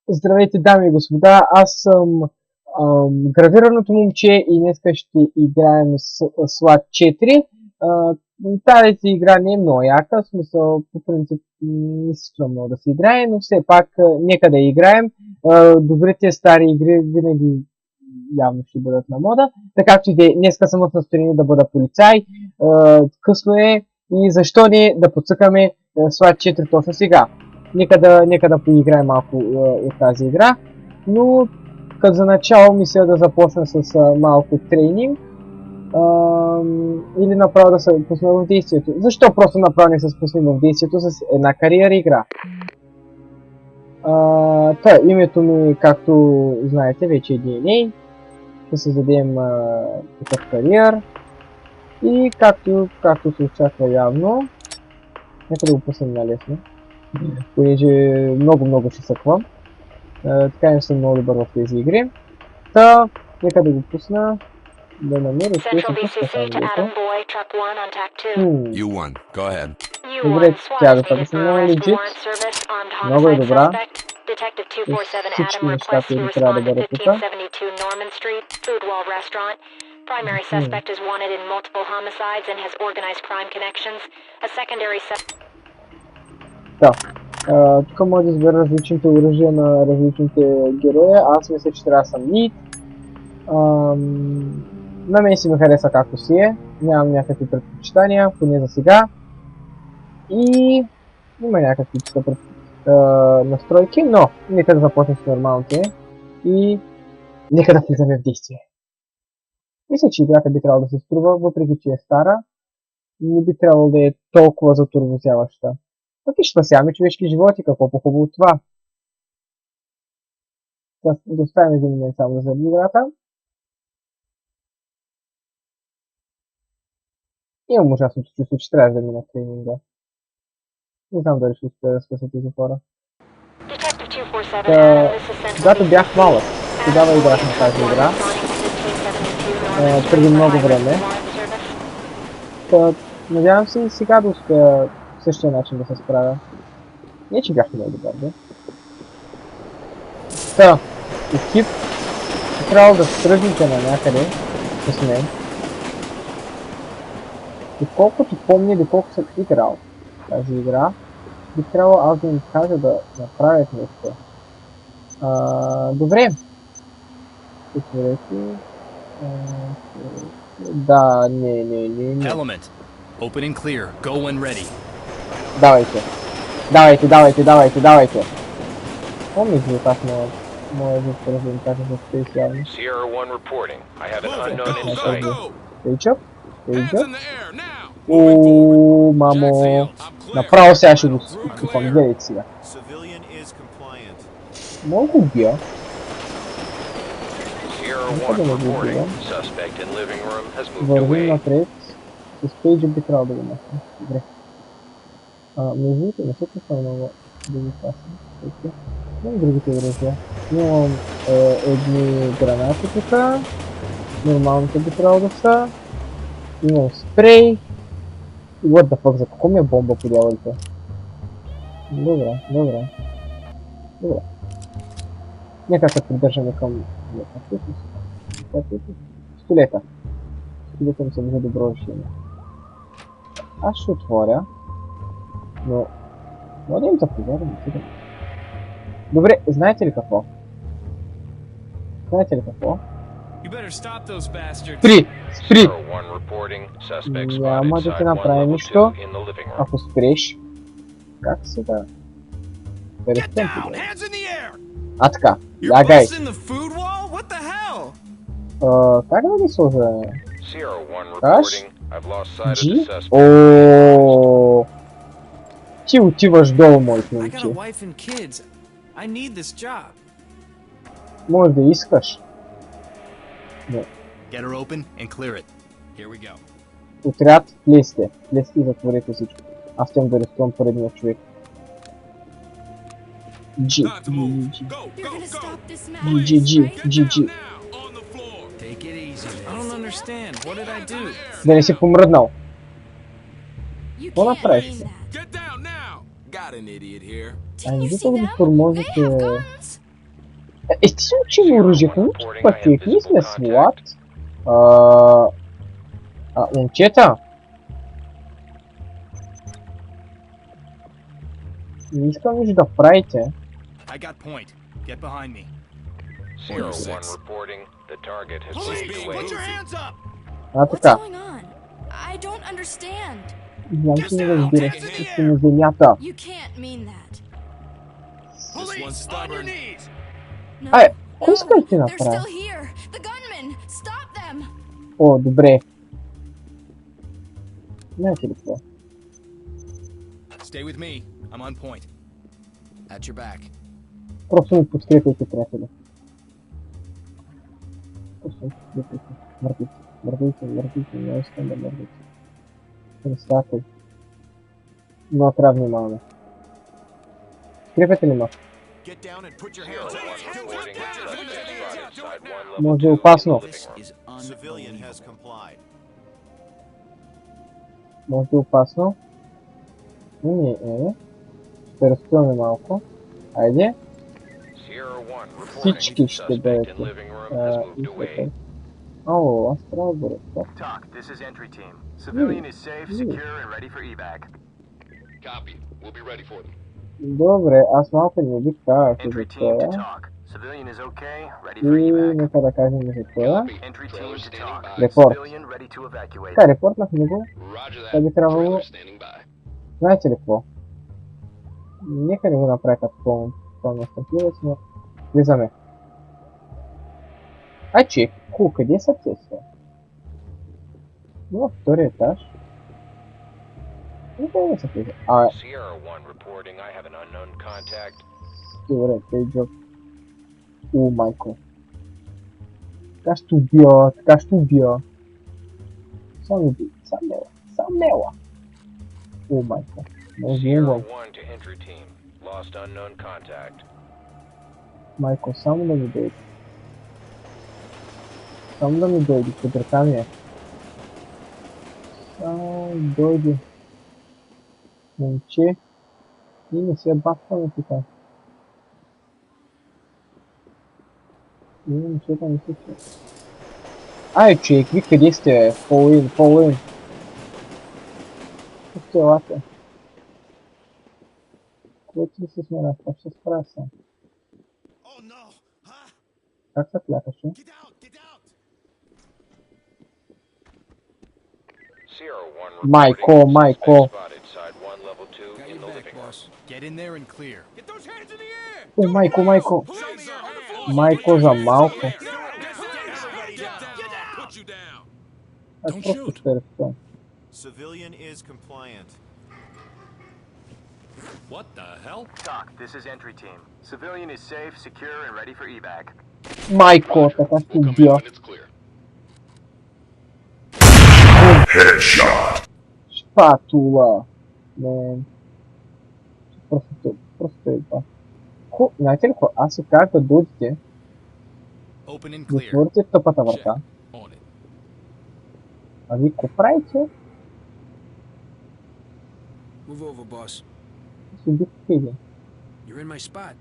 Здравейте, дами и господа, аз съм гравираното момче и днес ще играем с SWAT 4. Тази игра не е много яка, в смисъл, по принцип не се струва много да се играе, но все пак нека да играем. Добрите стари игри винаги явно ще бъдат на мода. Така че днеска съм в настроение да бъда полицай, късно е и защо не да подсъкаме SWAT 4 точно сега. Нека да поиграем малко от тази игра, но като за начало мисля да започна с малко тренинг или направо да се пусна в действието. Защо просто направо не се спусна в действието с една кариера игра? Името ми, както знаете, вече е DNA. Ще създадем такъв кариер и както се очаква явно, нека да го пуснем на лесно, понеже много ще съквам. Така не съм много добър в тези игри. Нека да го пусна, да намеря къде се пуска самолето. Добре, тя е достатъчно много legit. Много е добра. Всички неща, които трябва да бъдат тук. Primary suspect is wanted in multiple homicides and has organized crime connections. A secondary тук може да избера различните оръжия на различните герои. Аз мисля, че трябва да съм лид. На мен си ме хареса както си е. Нямам някакви предпочитания, поне за сега. И има някакви настройки, но нека да започнем с нормалните и нека да влизаме в действие. Мисля, че играта би трябвало да се струва, въпреки че е стара, не би трябвало да е толкова затурвозяваща. Пък и ще спасяваме човешки животи, какво по-хубаво от това. Да оставим един момент само да заради играта. Имам ужасното чувство, че трябва да мина тренинга. Не знам дали ще успея да спася тези хора. Когато бях малък, тогава играх на тази игра. Преди много време. Надявам се и сега да успея в същия начин да се справя. Не, че бях много добър, бе. Екип, трябва да стръгнете на някъде с мен. Доколкото помня, доколко съм играл тази игра, би трябвало аз да им кажа да направят нещо. Добре. Да, не. Element. Open and clear. Go when ready. Давайте. Помниш ли как моя звук презентация за специално? Sierra 1 reporting. I have an unknown in sight. Стейчъп? Ооо, мамо. Направо сега ще го скупам, гледайте сега. Мога го убия. Вървим напред. С пейджа би трябвало да го махнем. Добре. Между другото, не се пусна много да го пасна. Имам другите оръжия. Имам едни гранати тук. Нормалните би трябвало да са. Имам спрей. И what the fuck, за какво ми е бомба по дяволите? Добре. Нека се придържаме към пистолета. Пистолета ми се вижда добро решение. Аз ще отворя, но може да им заповядам сега. Добре, знаете ли какво? Спри! Няма да ти направя нищо, ако спреш. Как сега? Така, лягай. Как да ги сложа? Каш? Джи? Ооо. Ти отиваш долу, моите момче. Може да искаш. Не. Отряд, влезте и затворете всичко. Аз ще да арестувам поредния човек. G. Да не си помръднал. Какво направиш се? Не би толкова да тормозите Естествено, че има оръжие. Какъв пътек? Ние сме SWAT. Момчета. Не искам нищо да правите. I got point. Get behind me. Sierra 1 reporting. The target has moved away. Put your hands up! А What's така. going on? I don't understand. Знам, че не разбираш, че сте на земята. You can't mean that. Police, on your knees! No. Ай, кой иска да ти They're направи? still here. The gunmen. Stop them. О, добре. Знаете ли какво? Stay with me. I'm on point. At your back. Просто ми подкрепяйте, приятели. Просто ми подкрепяйте. Мърдите, мърдите, мърдите, не искам да мърдите. Представете. Но трябва да внимаваме. Подкрепяте ли ма? Sierra 1 reporting. Suspect spotted. Side 1 level Може 2 опасно. in living room. Civilian has complied. Може да е опасно. Не. Ще разпъваме малко. Айде. Sierra 1 reporting. Всички ще Suspect in бъдете. living room has moved away. О, аз трябва да бъда. TOC, this is entry team. Civilian is safe, secure, and ready for evac. Copy. We'll be ready for them. Добре, аз малко не ви казах за Entry team to това. TOC. Civilian is okay, ready for И evac. нека да кажем за това. Entry team to TOC. Репорт. Civilian ready to evacuate. Така, репортнахме го. Roger Това би трябвало... standing by. Знаете ли какво? Нека не го направя като пълна стъпливост, но... Влизаме. Ай, че, къде са те сега? Във втория етаж. И къде са тези? Sierra 1 reporting. I have an unknown contact. Добре, пейджък. О, майко. Така ще убия, така ще убия. Самела. О, майко. Може Sierra имам. 1 to entry team. Lost unknown contact. Майко, само да ми дойде. Само да ми дойде, под ръка ми е. Само дойде. Момче. И не се бахваме тука. И момчета не се чуе. Ай, човек, ви къде сте? Fall in. Тук сте елате. Който ли се смена? Как ще справя сам? Как се клякаше? Sierra 1 Майко, reporting. майко. Suspect spotted. Side 1 level 2 Got in your the back, living room. boss. Get in there and clear. Get those hands in the air! О, майко. Майко за малко. Аз Don't просто shoot. ще разпъвам. Civilian is compliant. What the hell? TOC, this is entry team. Civilian is safe, secure, and ready for evac. Майко, така ще убия. When it's clear. Шпатула. Мен. Просто е това. Знаете ли какво? Аз се казах да дойдете, Open and да clear. отворите тъпата врата. On it. А вие какво правите? Move over, boss. Си убихте един. You're in my spot.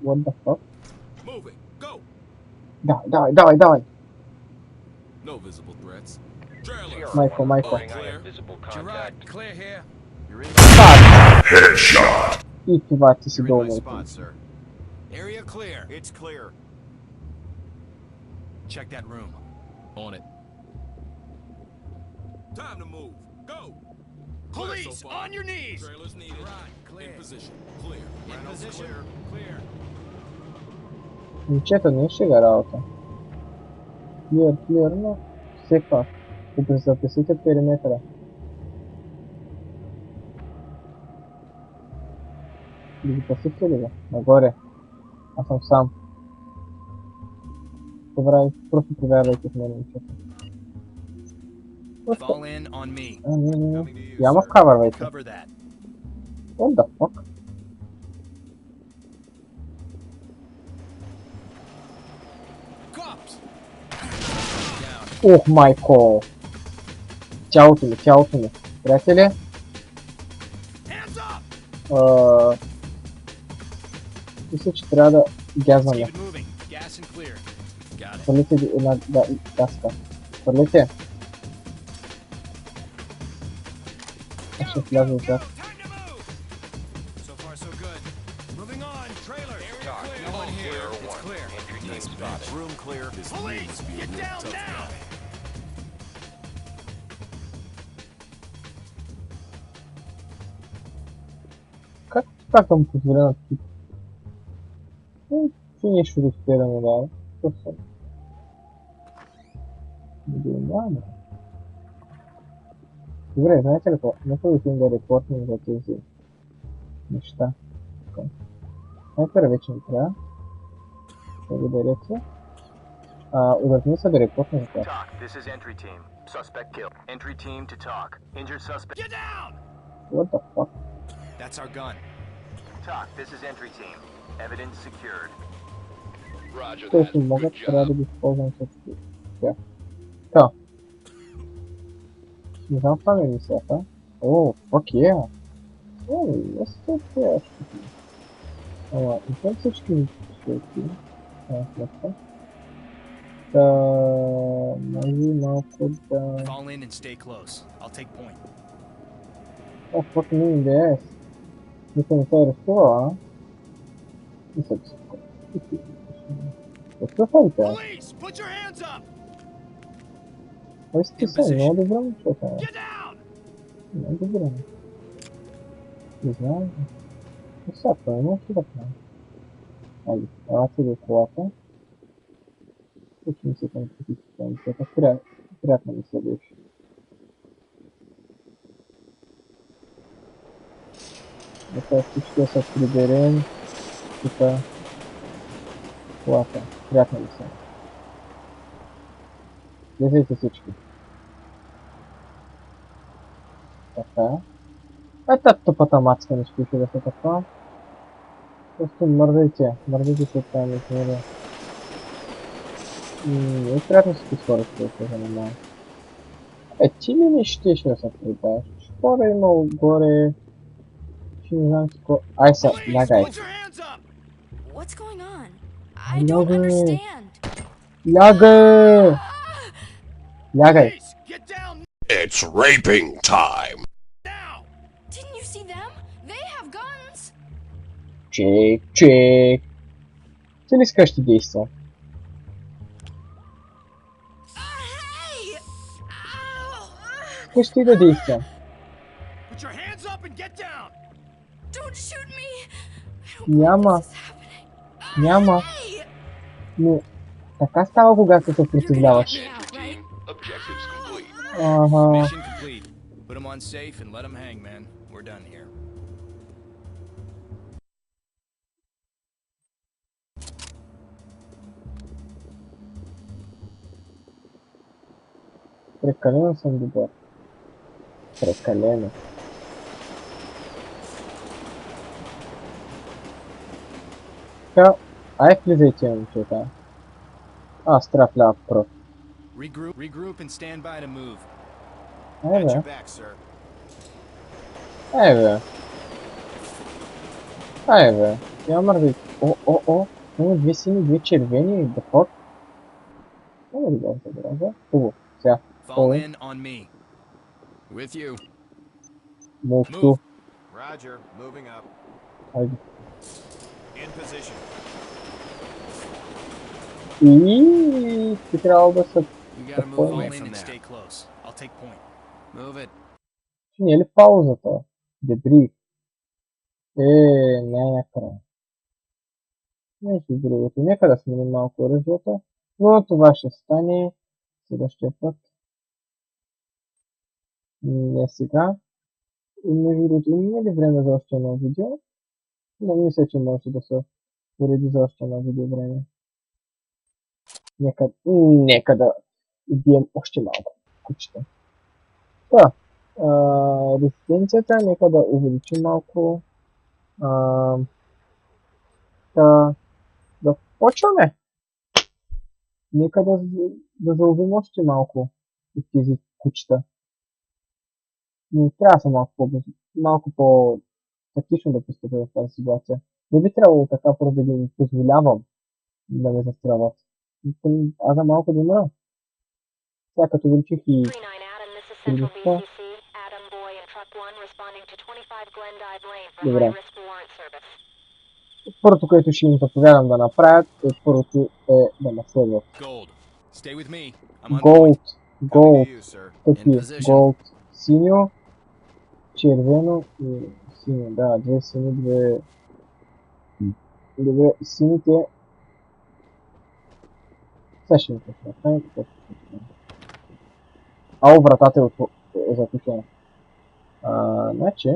What the fuck? Moving. Go. Давай. No visible threats. Sierra Michael, 1 Michael. reporting. I have visible Gerard, contact. clear here. You're in Пак! И това ти си You're in my долу. spot, sir. Area clear. It's clear. Check that room. On it. Time to move. Go. Police, on your knees! Trailers needed. Gerard, clear. In position. Clear. In position. Clear. Момчета, не е шега работа. Клир, но все пак. Записите периметъра. Да ги пасихте ли го? Нагоре. Аз съм сам. Добре, просто повярвайте в мен, момчета. Fall in on me. Не. Няма кавървайте. Cover that. What the fuck? Cops. Ох, майко! Тялото ми. Приятели? Hands up. Мисля, че трябва да Гязваме. Keep it moving. Gas and clear. Got it. Хвърлете една даска. Хвърлете. Аз ще вляза отзад. Time to move. So far, so good. Moving on. Trailer. Area Talk, clear. no No one here. clear It's one. clear. Entry team Nice spotted. match. Room clear. This Police, must be a get real down tough now. guy. Как така му позволя на тип? Че нещо да успее да му дава. Какво съм? Няма. Добре, знаете ли какво? Нека да отидем да репортнем за тези неща. Най-първо вече ми трябва. Благодаря ти. Ударни се да репортнем за това. Talk, this is entry team. Suspect killed. Entry team to talk. Injured suspect. Get down. What the fuck? That's our gun. Talk, this is entry team. Evidence secured. Roger Те that. си могат, Good трябва job. да ги използвам всички. Тя. Та. Не знам това ми е мисията. О, fuck yeah. О, аз се тя щити. Ама, и те всички щити. Сметка. Та, може малко да... Fall in and stay close. I'll take point. О, fuck me in the ass. Никой не се е разкувал, а? Мисля, че си. Какво правите? Police, put your hands up. Ой, сте са, много добре му човека. Get down. Много добре. Не знам. И сега, това има още да правим. Айде, елате до колата. Учим се към позицията. Приятно ми се беше. Нека всички да се приберем. Тук колата. Приятно ми се. Влезайте всички. Така. Ета тупата мацка не ще да се така. Просто мърдайте. Мърдайте се от тази мистерия. Е приятно с тези хора, които се занимава. Ти ли не щеш да се прибавиш? Що да има отгоре? Ще не знам какво... Ай са, Police, лягай. put your hands up. What's going on? I don't Lagay. understand. Лягай! Лягай! Police, get down It's raping time. now. Didn't you see them? They have guns. Чек, чек! Ти ли скаш ти действа? Hey! Ow! Кой ще ти да действа? Put your hands up and get down. Don't shoot me! I don't Няма. believe this is happening. Няма. Hey! Но така става, когато се съпротивляваш. Entry team. Objectives complete. Ага. Mission complete. Put him on safe and let him hang, man. We're done here. Прекалено съм добър. Прекалено. Така, ай влизайте, момчета. Аз трябва да лява пръв. Regroup and stand by to move. Ай At бе, your back, sir. ай бе. Ай бе, я мърдайте. О, има две сини, две червени, да ход. Много ли да забравя? Хубаво, сега. Fall Oh. in on me. With you. Мовто. Roger. Moving up. Айде. In position. И ти трябва да се... You gotta move Fall away Fall in from and there. stay close. I'll take point. Move it. Не е ли паузата? Дебри. Най-накрая. Нещо другото. Нека да сменим малко оръжията, но това ще стане следващия път. Не сега. И между другото, има ли време за още едно видео? Но мисля, че може да се уреди за още едно видео време. Нека да убием още малко кучета. Та, резистенцията, нека да увеличим малко. Да почваме. Нека да заловим още малко от тези кучета. Но трябва да съм малко по-тактично да постъпя в тази ситуация. Не би трябвало така просто да ги позволявам да ме застрелват. Аз за малко да умра. Сега като увеличих и 39 Adam, this is Central скоростта. BCC. Adam Boy and Truck 1 responding to 25 Glendive Lane for Добре. high-risk warrant service. Първото, което ще им заповядам да направят, първото е да ме следват. Gold. Stay with me. I'm on point. Голд, голд, You, sir. какви? Голд, синьо, червено и синьо. Да, две сини, две сините. Сега ще ми кажа. Ало, вратата е затушена. Значи,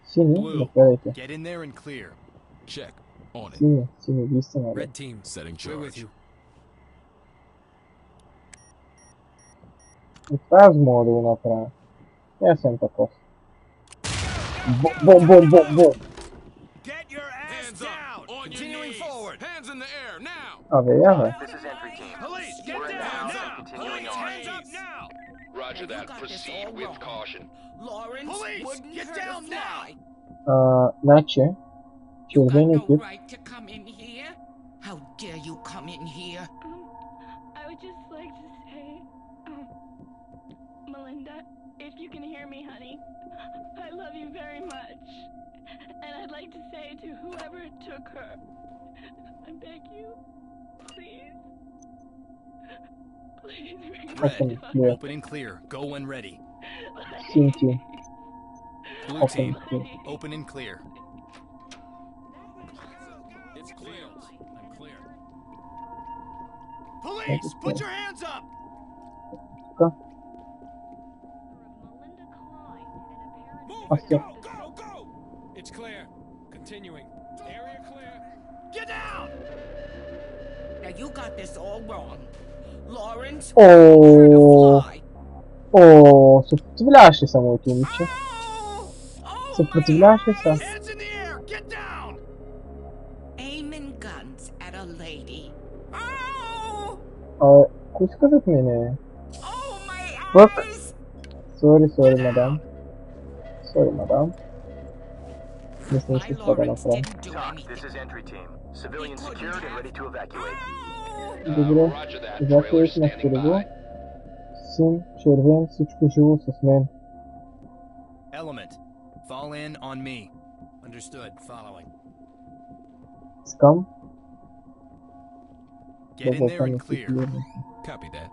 сини, Blue. напредайте. Get in there and clear. Check. On it. Сини, вие сте наред. Red team. Setting We're with charge. you. И това аз мога да го направя. Я съм такъв. Бом, бом, бом, бом. Get your ass Hands up. down. On your Continuing knees. forward. Hands in the air now. Абе, я бе. This is entry team. Police, get We're in down bounds now. and continuing Police, on. hands up now. Roger Now, you that. got this Proceed all with wrong. caution. Lawrence Police, wouldn't get hurt down a fly. Значи, You got червения no тип. right to come in here. How dare you come in here? I would just like to say, Melinda, if you can hear me, honey, I love you very much. And I'd like to say to whoever took her, I beg you, please, please bring her Open back. clear. Open and clear. Go when ready. Син тим. Blue Open team. clear. Open and clear. It's clear. I'm clear. That Police, is put clear. your hands up. Move it. Okay. Go, go, go. It's clear. Continuing. Area clear. Get down. Now you got this all wrong. Lawrence wouldn't hurt a О, fly. о, съпротивляваш ли се, моето момиче? Oh, oh Съпротивляваш ли се? Hands in the air. Get down. aiming guns at a lady. Oh, Кой иска зад мене? oh my Fuck. eyes. Сори, мадам. Сори, мадам. Мисля, My че това да Lawrence направя. didn't do Talk, anything. this is entry team. Civilian secured and ready to evacuate. Добре, Roger that. evacuate Trailer на standing второго. by. Син, червен, всичко живо с мен. Element. Fall in on me. Understood. Following. Искам Get да in there запомня and clear. всички. Copy that.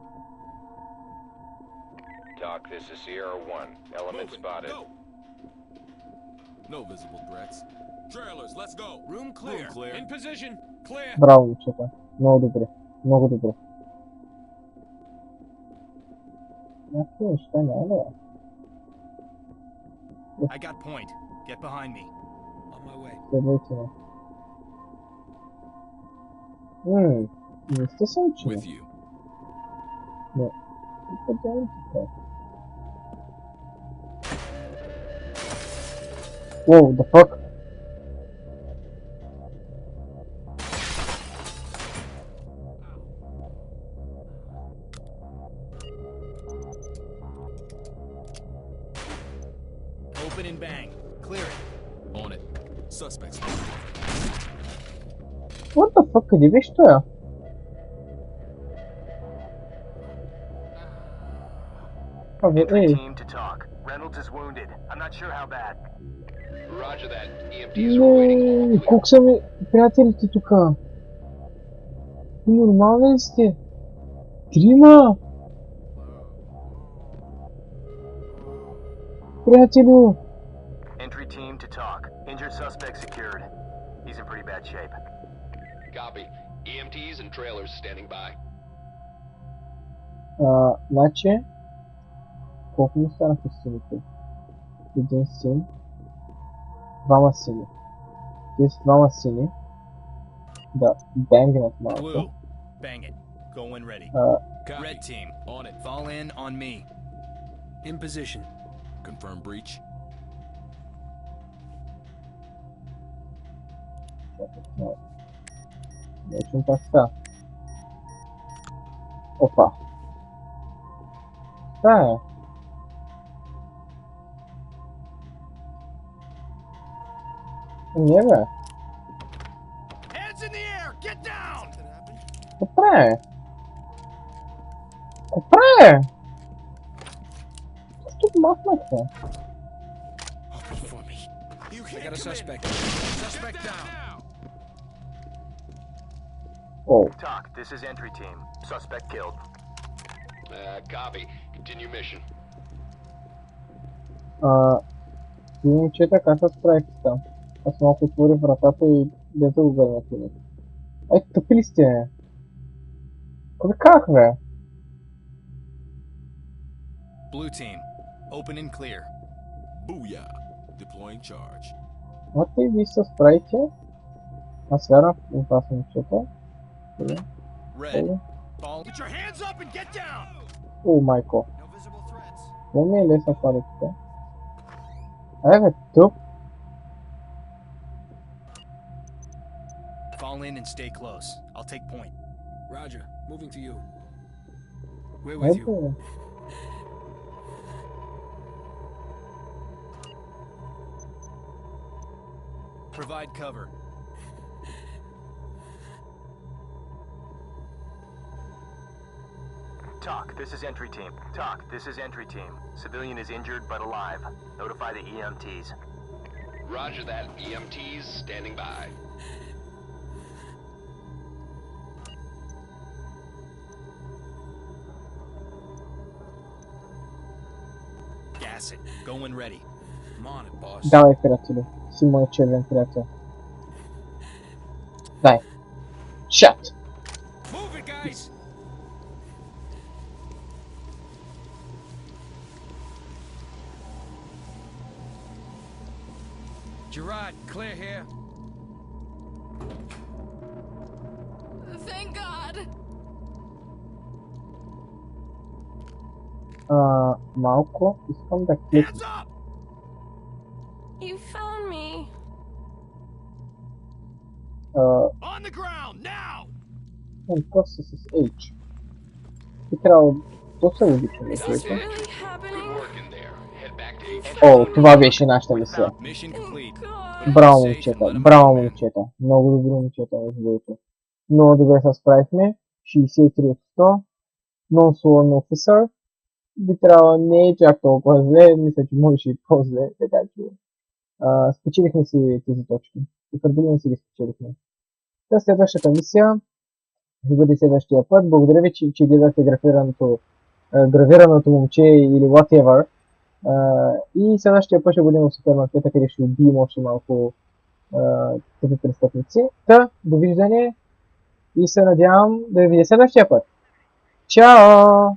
Talk, this is Sierra 1. Element spotted. Go. No visible threats. Trailers, let's go. Room clear. Room clear. In position. Clear. Браво, момчета. Много добре. Много добре. Някакви неща няма да. I got point. Get behind me. On my way. Следвайте ме. Не сте се учили. With you. Не. Тук делам така. Whoa, the fuck? Open and bang. Clear it. On it. Suspects. What the fuck? Къде беше той? Абе, Entry ей. team to talk. Reynolds is wounded. I'm not sure how bad. Roger that. EMTs are waiting. Не, колко са ми приятелите тука? Нормални ли сте? Трима! Приятелю! Entry team to talk. Injured suspect secured. He's in pretty bad shape. Copy. EMTs and trailers standing by. Значи, колко му станаха сините? Един син, двама сини. Тези двама сини да бенгнат малко. Blue. Bang it. Go when ready. Copy. Red team. On it. Fall in on me. In position. Confirm breach. Очень така. Опа. Да. Не бе. in the air! Get down! Купре! Купре! Що тут махнеться? Open for me. You can't. I got a suspect. Suspect down. Оу. TOC, this is entry team. Suspect killed. Copy. Continue mission. Момчета, как се справихте там? Аз малко отворих вратата и дете го гърнах. Ай, тъпи ли сте? Кога как, бе? Blue team, open and clear. Booyah. Deploying charge. Вот и вие се справите. Аз вярвам в вас, момчета. Red, fall. Get your hands up and get down. О, майко. No visible threats. Това ми е лесна парите. Ай, бе, тук. Fall in and stay close. I'll take point. Roger. Moving to you. We're with you. Ето. Provide cover. TOC, this is entry team. TOC, this is entry team. Civilian is injured but alive. Notify the EMTs. Roger that. EMTs standing by. Gas it. Go when ready. I'm on it, boss. Давай, приятелю. Си мой червен приятел. Дай. Шат. Move it, guys. Gerard, clear here. Thank God. Малко искам да кликна. Hands up! You found me. On the ground now! Просто с H. И трябва доста логично да Is this кликна. really Good happening? work in there. Head back to О, това беше нашата мисия. Mission complete. God. Браво, момчета, браво, момчета. Много добри момчета, между другото. Много добре се справихме. 63 от 100. Non-sworn officer. Би трябвало не е чак толкова зле, мисля, че можеше и по-зле, така че спечелихме си тези точки. Определено си ги спечелихме. Та следващата мисия ще бъде следващия път. Благодаря ви, че гледахте гравираното момче или whatever. И следващия път ще бъдем в супермаркета, къде ще убием още малко тези престъпници. Та, довиждане и се надявам да ви видя следващия път. Чао!